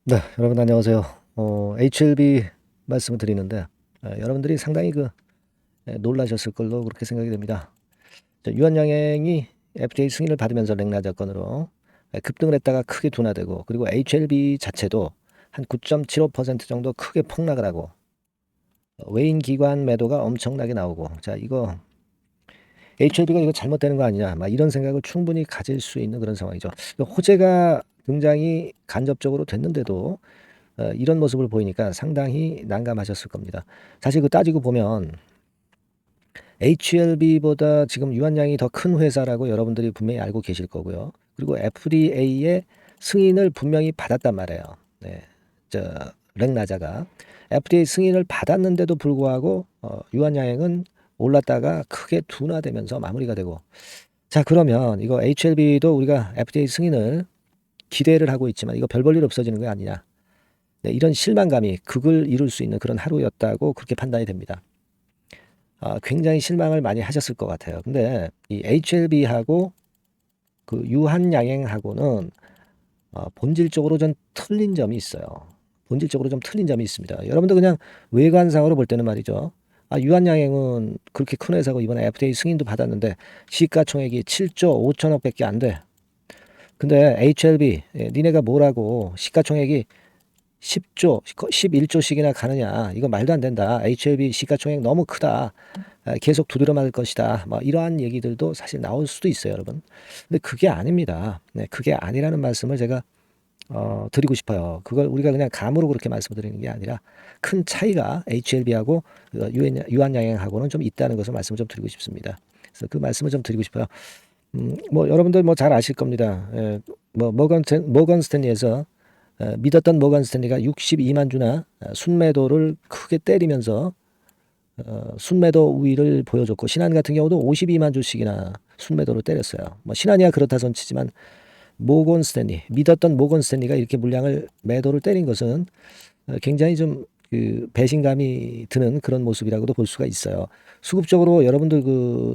네, 여러분 안녕하세요. HLB 말씀을 드리는데 여러분들이 상당히 놀라셨을 걸로 그렇게 생각이 됩니다. 유한양행이 FDA 승인을 받으면서 렉나자 건으로 급등을 했다가 크게 둔화되고, 그리고 HLB 자체도 한 9.75% 정도 크게 폭락을 하고, 외인 기관 매도가 엄청나게 나오고, 자, 이거 HLB가 이거 잘못되는 거 아니냐, 막 이런 생각을 충분히 가질 수 있는 그런 상황이죠. 호재가 등장이 간접적으로 됐는데도 이런 모습을 보이니까 상당히 난감하셨을 겁니다. 사실 따지고 보면 HLB보다 지금 유한양이 더 큰 회사라고 여러분들이 분명히 알고 계실 거고요. 그리고 FDA의 승인을 분명히 받았단 말이에요. 네. 렉나자가 FDA 승인을 받았는데도 불구하고 유한양은 올랐다가 크게 둔화되면서 마무리가 되고, 자, 그러면 이거 HLB도 우리가 FDA 승인을 기대를 하고 있지만 이거 별 볼 일 없어지는 거 아니냐. 네, 이런 실망감이 극을 이룰 수 있는 그런 하루였다고 그렇게 판단이 됩니다. 굉장히 실망을 많이 하셨을 것 같아요. 근데 이 HLB하고 그 유한양행하고는 본질적으로 좀 틀린 점이 있어요. 본질적으로 좀 틀린 점이 있습니다. 여러분들 그냥 외관상으로 볼 때는 말이죠. 유한양행은 그렇게 큰 회사고 이번에 FDA 승인도 받았는데 시가총액이 7조 5천억밖에 안 돼. 근데 HLB 니네가 뭐라고 시가총액이 10조, 11조씩이나 가느냐. 이거 말도 안 된다. HLB 시가총액 너무 크다. 계속 두드려 맞을 것이다. 뭐 이러한 얘기들도 사실 나올 수도 있어요, 여러분. 근데 그게 아닙니다. 네, 그게 아니라는 말씀을 제가 드리고 싶어요. 그걸 우리가 그냥 감으로 그렇게 말씀드리는 게 아니라 큰 차이가 HLB하고 유한양행하고는 좀 있다는 것을 말씀을 좀 드리고 싶습니다. 그래서 그 말씀을 좀 드리고 싶어요. 뭐 여러분들 뭐 잘 아실 겁니다. 뭐 모건 스탠리에서 믿었던 모건 스탠리가 62만 주나 순매도를 크게 때리면서 순매도 우위를 보여줬고, 신한 같은 경우도 52만 주씩이나 순매도를 때렸어요. 뭐 신한이야 그렇다 손 치지만 모건 스탠리, 믿었던 모건 스탠리가 이렇게 물량을 매도를 때린 것은 굉장히 좀 배신감이 드는 그런 모습이라고도 볼 수가 있어요. 수급적으로 여러분들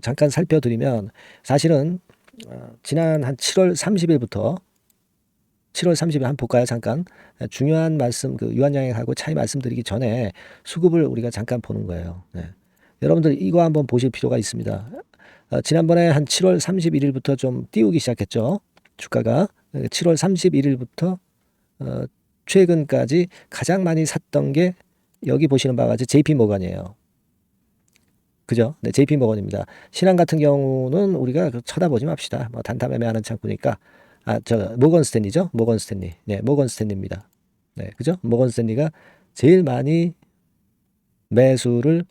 잠깐 살펴드리면, 사실은 지난 한 7월 30일부터 7월 30일 한번 볼까요? 잠깐. 중요한 말씀, 유한양행하고 차이 말씀드리기 전에 수급을 우리가 잠깐 보는 거예요. 네. 여러분들 이거 한번 보실 필요가 있습니다. 지난번에 한 7월 31일부터 좀 띄우기 시작했죠. 주가가. 7월 31일부터 최근까지 가장 많이 샀던 게 여기 보시는 바와 같이 JP 모건이에요. 그죠? 네, JP 모건입니다. 신한 같은 경우는 우리가 쳐다보지 맙시다. 뭐 단타 매매하는 창구니까. 모건 스탠리죠? 모건 스탠리. 네, 모건 스탠리입니다. 네, 그죠? 모건 스탠리가 제일 많이 매수를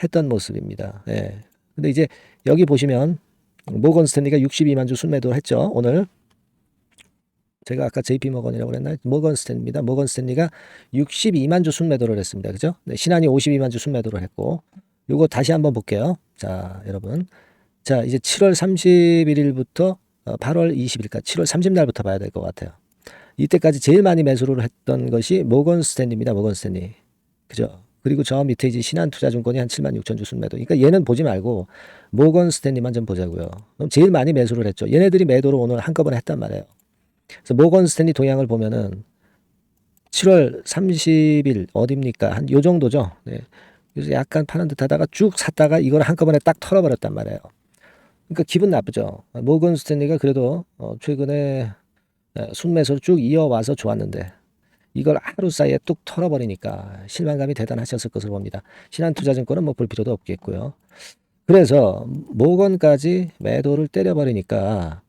했던 모습입니다. 네. 근데 이제 여기 보시면 모건 스탠리가 62만 주 순매도를 했죠. 오늘 제가 아까 JP 모건이라고 그랬나요? 모건 스탠리입니다. 모건 스탠리가 62만 주 순매도를 했습니다. 그죠? 네, 신한이 52만 주 순매도를 했고, 요거 다시 한번 볼게요. 자, 여러분. 자, 이제 7월 31일부터 8월 20일까지 7월 30날부터 봐야 될 것 같아요. 이때까지 제일 많이 매수를 했던 것이 모건 스탠리입니다. 모건 스탠리. 그죠? 그리고 저 밑에 이제 신한투자증권이 한 7만 6천 주 순매도. 그러니까 얘는 보지 말고 모건 스탠리만 좀 보자고요. 그럼 제일 많이 매수를 했죠. 얘네들이 매도를 오늘 한꺼번에 했단 말이에요. 그래서 모건 스탠리 동향을 보면은 7월 30일 어딥니까? 한 요 정도죠. 네. 그래서 약간 파는 듯 하다가 쭉 샀다가 이걸 한꺼번에 딱 털어버렸단 말이에요. 그러니까 기분 나쁘죠. 모건 스탠리가 그래도 최근에 순매수를 쭉 이어와서 좋았는데 이걸 하루 사이에 뚝 털어버리니까 실망감이 대단하셨을 것으로 봅니다. 신한투자증권은 뭐 볼 필요도 없겠고요. 그래서 모건까지 매도를 때려버리니까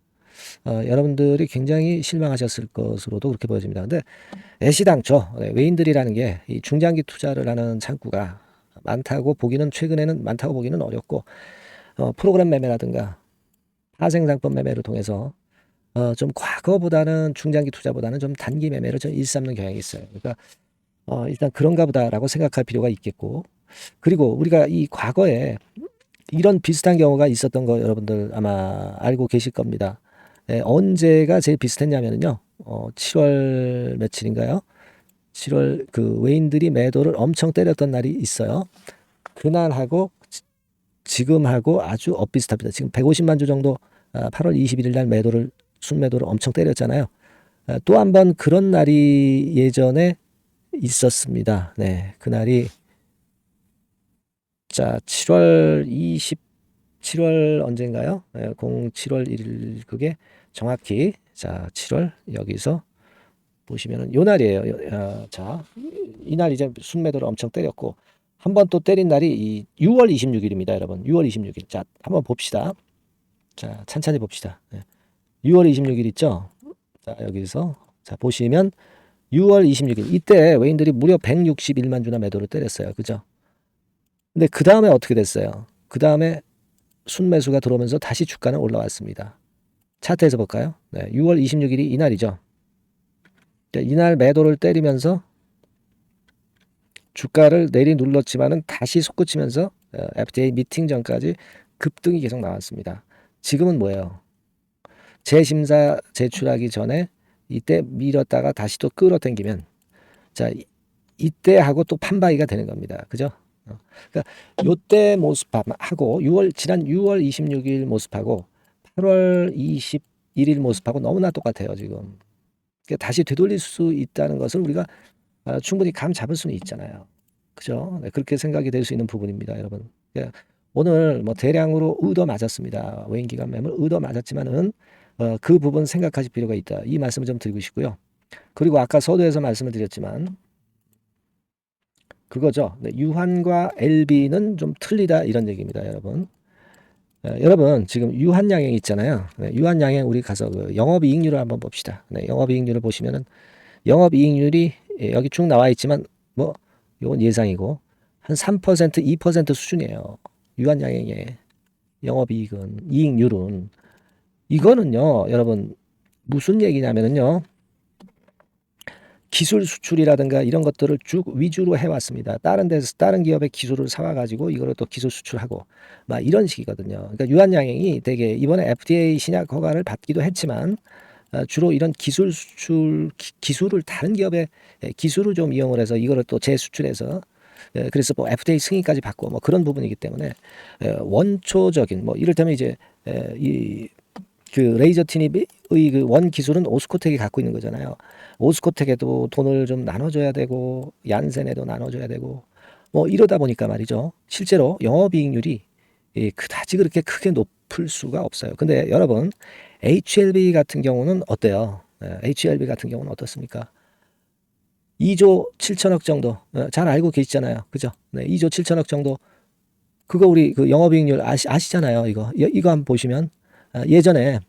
여러분들이 굉장히 실망하셨을 것으로도 그렇게 보여집니다. 근데 애시당초 외인들이라는 게 이 중장기 투자를 하는 창구가 많다고 보기는, 최근에는 많다고 보기는 어렵고, 프로그램 매매라든가 파생상품 매매를 통해서 좀 과거보다는 중장기 투자보다는 좀 단기 매매를 좀 일삼는 경향이 있어요. 그러니까 일단 그런가 보다라고 생각할 필요가 있겠고, 그리고 우리가 이 과거에 이런 비슷한 경우가 있었던 거 여러분들 아마 알고 계실 겁니다. 언제가 제일 비슷했냐면요. 7월 며칠인가요? 7월 외인들이 매도를 엄청 때렸던 날이 있어요. 그날하고 지금하고 아주 엇비슷합니다. 지금 150만 주 정도 8월 21일 날 순매도를 엄청 때렸잖아요. 또 한 번 그런 날이 예전에 있었습니다. 네, 그날이 자 7월 언젠가요? 7월 1일 그게 정확히 자 7월 여기서 보시면은 요 날이에요. 자, 이날 이제 순매도를 엄청 때렸고 한 번 또 때린 날이 이 6월 26일입니다, 여러분. 6월 26일. 자, 한번 봅시다. 자, 찬찬히 봅시다. 6월 26일 있죠? 자, 여기서 자, 보시면 6월 26일 이때 외인들이 무려 161만 주나 매도를 때렸어요. 그죠? 근데 그 다음에 어떻게 됐어요? 그 다음에 순매수가 들어오면서 다시 주가는 올라왔습니다. 차트에서 볼까요? 네, 6월 26일이 이날이죠. 이날 매도를 때리면서 주가를 내리눌렀지만은 다시 솟구치면서 FTA 미팅 전까지 급등이 계속 나왔습니다. 지금은 뭐예요? 재심사 제출하기 전에 이때 밀었다가 다시 또 끌어당기면 자 이때 하고 또 판바이가 되는 겁니다. 그죠? 그러니까 요때 모습하고 지난 6월 26일 모습하고 8월 21일 모습하고 너무나 똑같아요. 지금 그러니까 다시 되돌릴 수 있다는 것을 우리가 충분히 감 잡을 수는 있잖아요. 그죠? 네, 그렇게 생각이 될 수 있는 부분입니다, 여러분. 예, 오늘 뭐 대량으로 얻어 맞았습니다. 외인 기관 매물 얻어 맞았지만은 그 부분 생각하실 필요가 있다. 이 말씀을 좀 드리고 싶고요. 그리고 아까 서두에서 말씀을 드렸지만 그거죠. 네, 유한과 LB는 좀 틀리다 이런 얘기입니다, 여러분. 여러분 지금 유한양행 있잖아요. 네, 유한양행 우리 가서 그 영업이익률을 한번 봅시다. 네, 영업이익률을 보시면은 영업이익률이 여기 쭉 나와 있지만 뭐 이건 예상이고 한 3%, 2% 수준이에요. 유한양행의 영업이익은 이익률은 이거는요, 여러분 무슨 얘기냐면은요. 기술 수출이라든가 이런 것들을 쭉 위주로 해왔습니다. 다른 데서 다른 기업의 기술을 사와가지고 이거를 또 기술 수출하고 막 이런 식이거든요. 그러니까 유한양행이 되게 이번에 FDA 신약 허가를 받기도 했지만 주로 이런 기술 수출 기술을 다른 기업의 기술을 좀 이용을 해서 이거를 또 재수출해서 그래서 뭐 FDA 승인까지 받고 뭐 그런 부분이기 때문에 원초적인 뭐 이를테면 이제 이 그 레이저 티닙의 그 원 기술은 오스코텍이 갖고 있는 거잖아요. 오스코텍에도 돈을 좀 나눠줘야 되고 얀센에도 나눠줘야 되고 뭐 이러다 보니까 말이죠. 실제로 영업이익률이 그다지 그렇게 크게 높을 수가 없어요. 근데 여러분 HLB 같은 경우는 어때요? HLB 같은 경우는 어떻습니까? 2조 7천억 정도 잘 알고 계시잖아요. 그죠? 네, 2조 7천억 정도 그거 우리 그 영업이익률 아시잖아요. 이거 한번 보시면 예전에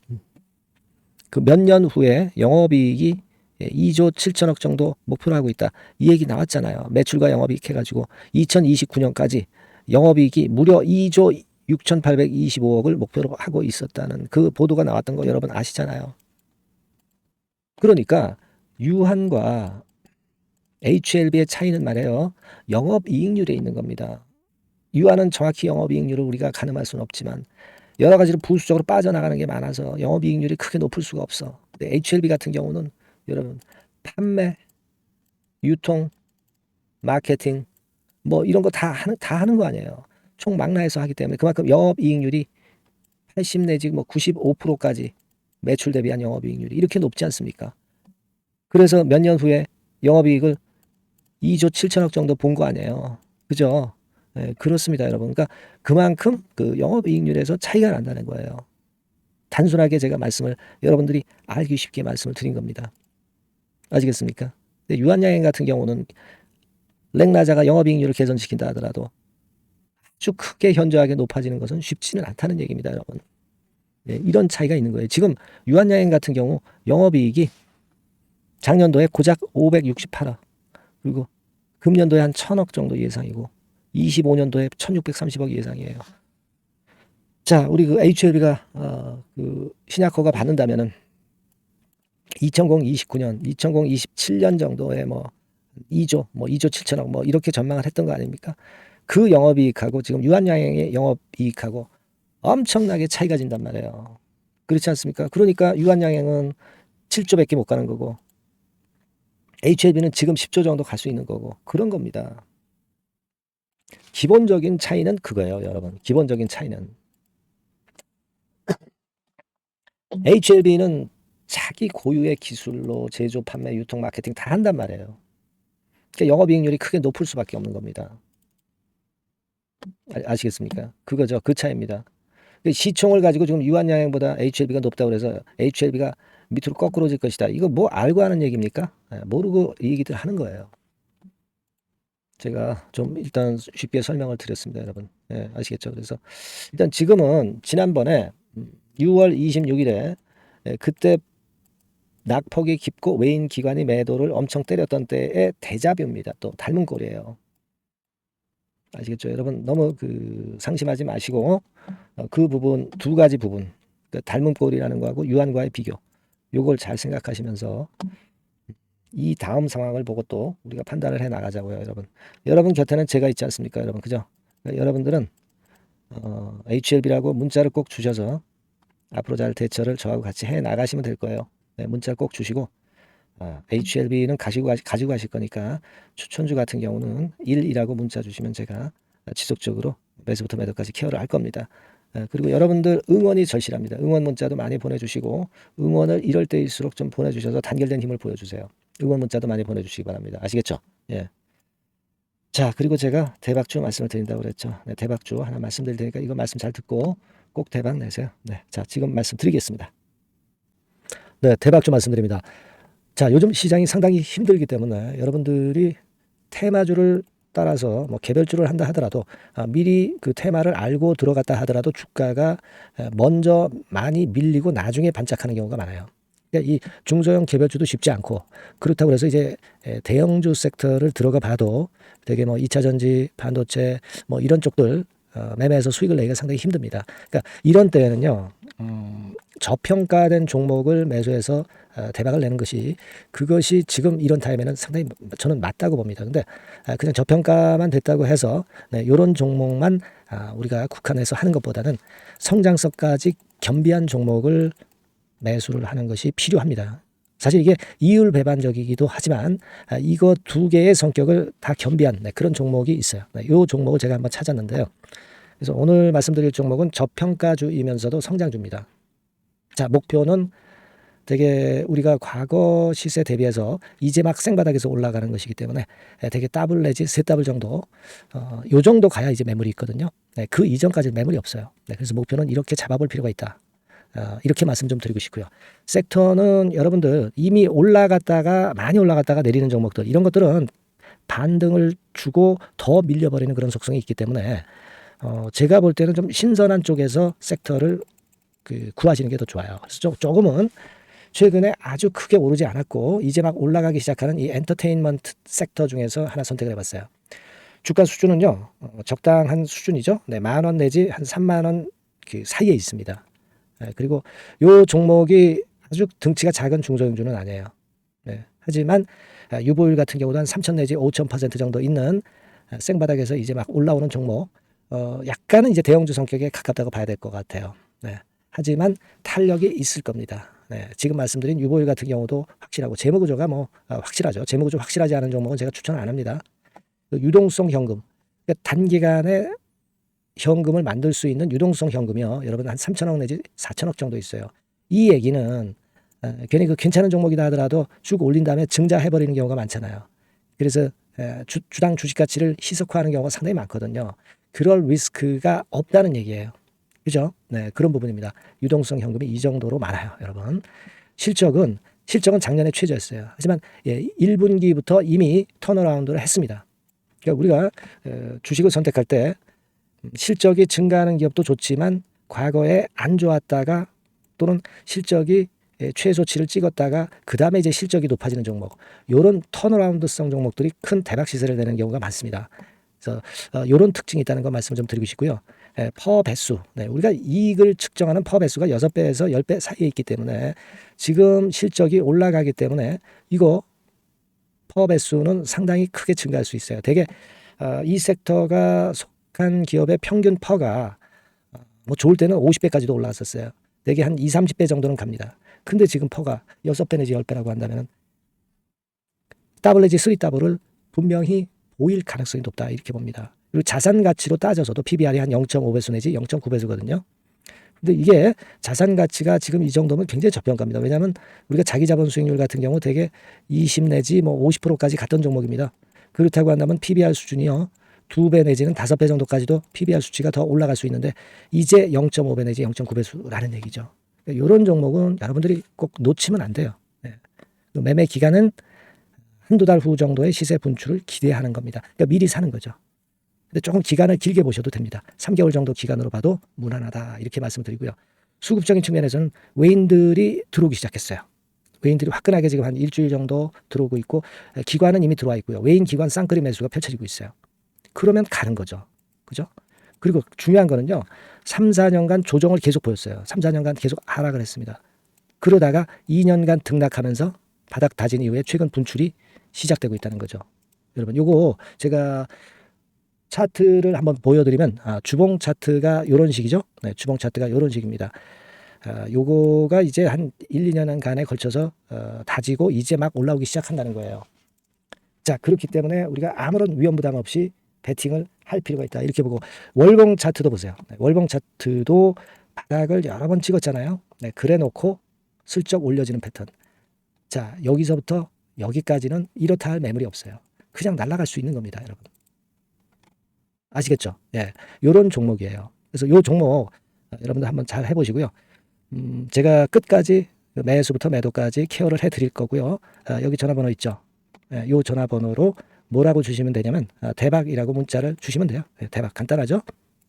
그 몇 년 후에 영업이익이 2조 7천억 정도 목표로 하고 있다. 이 얘기 나왔잖아요. 매출과 영업이익 해가지고 2029년까지 영업이익이 무려 2조 6,825억을 목표로 하고 있었다는 그 보도가 나왔던 거 여러분 아시잖아요. 그러니까 유한과 HLB의 차이는 말이에요. 영업이익률에 있는 겁니다. 유한은 정확히 영업이익률을 우리가 가늠할 수는 없지만 여러 가지로 부수적으로 빠져나가는 게 많아서 영업이익률이 크게 높을 수가 없어. 근데 HLB 같은 경우는 여러분 판매, 유통, 마케팅 뭐 이런 거 다 하는 거 아니에요. 총 망라해서 하기 때문에 그만큼 영업이익률이 80 내지 뭐 95%까지 매출 대비한 영업이익률이 이렇게 높지 않습니까? 그래서 몇 년 후에 영업이익을 2조 7천억 정도 본 거 아니에요. 그죠? 네, 그렇습니다, 여러분. 그러니까 그만큼 그 영업이익률에서 차이가 난다는 거예요. 단순하게 제가 말씀을 여러분들이 알기 쉽게 말씀을 드린 겁니다. 아시겠습니까? 유한양행 같은 경우는 렉나자가 영업이익률을 개선시킨다 하더라도 아주 크게 현저하게 높아지는 것은 쉽지는 않다는 얘기입니다, 여러분. 네, 이런 차이가 있는 거예요. 지금 유한양행 같은 경우 영업이익이 작년도에 고작 568억 그리고 금년도에 한 1,000억 정도 예상이고 25년도에 1,630억 예상이에요. 자, 우리 그 HLB가 그 신약허가 받는다면은 2029년, 2027년 정도에 뭐 2조, 뭐 2조 7천억 뭐 이렇게 전망을 했던 거 아닙니까? 그 영업이익하고 지금 유한양행의 영업이익하고 엄청나게 차이가 진단 말이에요. 그렇지 않습니까? 그러니까 유한양행은 7조밖에 못 가는 거고 HLB는 지금 10조 정도 갈 수 있는 거고 그런 겁니다. 기본적인 차이는 그거예요, 여러분. 기본적인 차이는 HLB는 자기 고유의 기술로 제조, 판매, 유통, 마케팅 다 한단 말이에요. 그러니까 영업이익률이 크게 높을 수밖에 없는 겁니다. 아시겠습니까? 그거죠. 그 차이입니다. 시총을 가지고 지금 유한양행보다 HLB가 높다고 그래서 HLB가 밑으로 거꾸로질 것이다. 이거 뭐 알고 하는 얘기입니까? 모르고 이 얘기들 하는 거예요. 제가 좀 일단 쉽게 설명을 드렸습니다, 여러분. 아시겠죠? 그래서 일단 지금은 지난번에 6월 26일에 그때 낙폭이 깊고 외인 기관이 매도를 엄청 때렸던 때의 데자뷰입니다. 또 닮은 꼴이에요. 아시겠죠? 여러분 너무 상심하지 마시고 그 부분 두 가지 부분 닮은 꼴이라는 거하고 유한과의 비교 요걸 잘 생각하시면서 이 다음 상황을 보고 또 우리가 판단을 해 나가자고요, 여러분. 여러분 곁에는 제가 있지 않습니까, 여러분? 그죠? 그러니까 여러분들은 HLB라고 문자를 꼭 주셔서 앞으로 잘 대처를 저하고 같이 해 나가시면 될 거예요. 네, 문자를 꼭 주시고 HLB는 가지고 가실 거니까 추천주 같은 경우는 1이라고 문자 주시면 제가 지속적으로 매수부터 매도까지 케어를 할 겁니다. 그리고 여러분들 응원이 절실합니다. 응원 문자도 많이 보내주시고 응원을 이럴 때일수록 좀 보내주셔서 단결된 힘을 보여주세요. 응원 문자도 많이 보내주시기 바랍니다. 아시겠죠? 예. 자, 그리고 제가 대박주 말씀을 드린다고 그랬죠. 네, 대박주 하나 말씀드릴 테니까 이거 말씀 잘 듣고 꼭 대박 내세요. 네, 자, 지금 말씀드리겠습니다. 네, 대박주 말씀드립니다. 자, 요즘 시장이 상당히 힘들기 때문에 여러분들이 테마주를 따라서 뭐 개별주를 한다 하더라도 미리 그 테마를 알고 들어갔다 하더라도 주가가 먼저 많이 밀리고 나중에 반짝하는 경우가 많아요. 그러니까 이 중소형 개별주도 쉽지 않고 그렇다고 해서 이제 대형주 섹터를 들어가 봐도 되게 뭐 2차 전지, 반도체 뭐 이런 쪽들 매매해서 수익을 내기가 상당히 힘듭니다. 그러니까 이런 때에는요. 저평가된 종목을 매수해서 대박을 내는 것이 그것이 지금 이런 타임에는 상당히 저는 맞다고 봅니다. 근데 그냥 저평가만 됐다고 해서 이런 종목만 우리가 국한해서 하는 것보다는 성장성까지 겸비한 종목을 매수를 하는 것이 필요합니다. 사실 이게 이율배반적이기도 하지만 이거 두 개의 성격을 다 겸비한 그런 종목이 있어요. 이 종목을 제가 한번 찾았는데요. 그래서 오늘 말씀드릴 종목은 저평가주이면서도 성장주입니다. 자, 목표는 되게 우리가 과거 시세 대비해서 이제 막 생바닥에서 올라가는 것이기 때문에 되게 더블 내지 세 더블 정도 요 정도 가야 이제 매물이 있거든요. 그 이전까지는 매물이 없어요. 그래서 목표는 이렇게 잡아볼 필요가 있다. 이렇게 말씀 좀 드리고 싶고요. 섹터는 여러분들 이미 올라갔다가 많이 올라갔다가 내리는 종목들 이런 것들은 반등을 주고 더 밀려버리는 그런 속성이 있기 때문에 제가 볼 때는 좀 신선한 쪽에서 섹터를 구하시는 게 더 좋아요. 그래서 조금은 최근에 아주 크게 오르지 않았고 이제 막 올라가기 시작하는 이 엔터테인먼트 sek터 중에서 하나 선택을 해봤어요. 주가 수준은요 적당한 수준이죠. 네, 10,000원 내지 한 30,000원 그 사이에 있습니다. 그리고 요 종목이 아주 등치가 작은 중소형주는 아니에요. 네, 하지만 유보율 같은 경우도 한 3,000 내지 5,000% 정도 있는 생바닥에서 이제 막 올라오는 종목 약간은 이제 대형주 성격에 가깝다고 봐야 될 것 같아요. 네. 하지만 탄력이 있을 겁니다. 네, 지금 말씀드린 유보율 같은 경우도 확실하고 재무구조가 뭐 확실하죠. 재무구조 확실하지 않은 종목은 제가 추천 안 합니다. 유동성 현금, 그러니까 단기간에 현금을 만들 수 있는 유동성 현금이요. 여러분 한 3천억 내지 4천억 정도 있어요. 이 얘기는 괜히 괜찮은 종목이다 하더라도 쭉 올린 다음에 증자해버리는 경우가 많잖아요. 그래서 주당 주식 가치를 희석화하는 경우가 상당히 많거든요. 그럴 리스크가 없다는 얘기예요. 그죠? 네, 그런 부분입니다. 유동성 현금이 이 정도로 많아요, 여러분. 실적은 작년에 최저였어요. 하지만 1분기부터 이미 턴어라운드를 했습니다. 그러니까 우리가 주식을 선택할 때 실적이 증가하는 기업도 좋지만 과거에 안 좋았다가 또는 실적이 최소치를 찍었다가 그 다음에 이제 실적이 높아지는 종목, 이런 턴어라운드성 종목들이 큰 대박 시세를 내는 경우가 많습니다. 그래서 이런 특징이 있다는 거 말씀을 좀 드리고 싶고요. 퍼 배수, 우리가 이익을 측정하는 퍼 배수가 6배에서 10배 사이에 있기 때문에 지금 실적이 올라가기 때문에 이거 퍼 배수는 상당히 크게 증가할 수 있어요. 되게 이 섹터가 속한 기업의 평균 퍼가 뭐 좋을 때는 50배까지도 올라왔었어요. 되게 한 2, 30배 정도는 갑니다. 근데 지금 퍼가 6배 내지 10배라고 한다면 더블 내지 3더블을 분명히 보일 가능성이 높다 이렇게 봅니다. 그리고 자산 가치로 따져서도 PBR이 한 0.5배수 내지 0.9배수거든요. 근데 이게 자산 가치가 지금 이 정도면 굉장히 저평가입니다. 왜냐하면 우리가 자기 자본 수익률 같은 경우 대개 20 내지 뭐 50%까지 갔던 종목입니다. 그렇다고 한다면 PBR 수준이요. 2배 내지는 5배 정도까지도 PBR 수치가 더 올라갈 수 있는데 이제 0.5배 내지 0.9배수라는 얘기죠. 이런 종목은 여러분들이 꼭 놓치면 안 돼요. 네. 매매 기간은 한두 달 후 정도의 시세 분출을 기대하는 겁니다. 그러니까 미리 사는 거죠. 근데 조금 기간을 길게 보셔도 됩니다. 3개월 정도 기간으로 봐도 무난하다 이렇게 말씀드리고요. 수급적인 측면에서는 외인들이 들어오기 시작했어요. 외인들이 화끈하게 지금 한 일주일 정도 들어오고 있고 기관은 이미 들어와 있고요. 외인 기관 쌍끌이 매수가 펼쳐지고 있어요. 그러면 가는 거죠. 그죠? 그리고 중요한 거는요. 3, 4년간 조정을 계속 보였어요. 3, 4년간 계속 하락을 했습니다. 그러다가 2년간 등락하면서 바닥 다진 이후에 최근 분출이 시작되고 있다는 거죠. 여러분 요거 제가 차트를 한번 보여드리면 주봉 차트가 이런 식이죠. 네, 주봉 차트가 이런 식입니다. 요거가 이제 한 1, 2년간에 걸쳐서 다지고 이제 막 올라오기 시작한다는 거예요. 자, 그렇기 때문에 우리가 아무런 위험 부담 없이 베팅을 할 필요가 있다. 이렇게 보고 월봉 차트도 보세요. 네, 월봉 차트도 바닥을 여러 번 찍었잖아요. 네, 그래 놓고 슬쩍 올려지는 패턴. 자, 여기서부터 여기까지는 이렇다 할 매물이 없어요. 그냥 날아갈 수 있는 겁니다, 여러분. 아시겠죠? 예, 요런 종목이에요. 그래서 요 종목 여러분들 한번 잘 해보시고요. 제가 끝까지 매수부터 매도까지 케어를 해드릴 거고요. 여기 전화번호 있죠? 예, 요 전화번호로 뭐라고 주시면 되냐면 대박이라고 문자를 주시면 돼요. 예, 대박 간단하죠?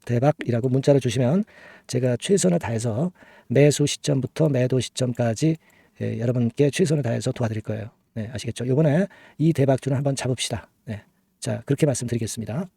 대박이라고 문자를 주시면 제가 최선을 다해서 매수 시점부터 매도 시점까지 여러분께 최선을 다해서 도와드릴 거예요. 네, 아시겠죠? 이번에 이 대박주는 한번 잡읍시다. 네, 자 그렇게 말씀드리겠습니다.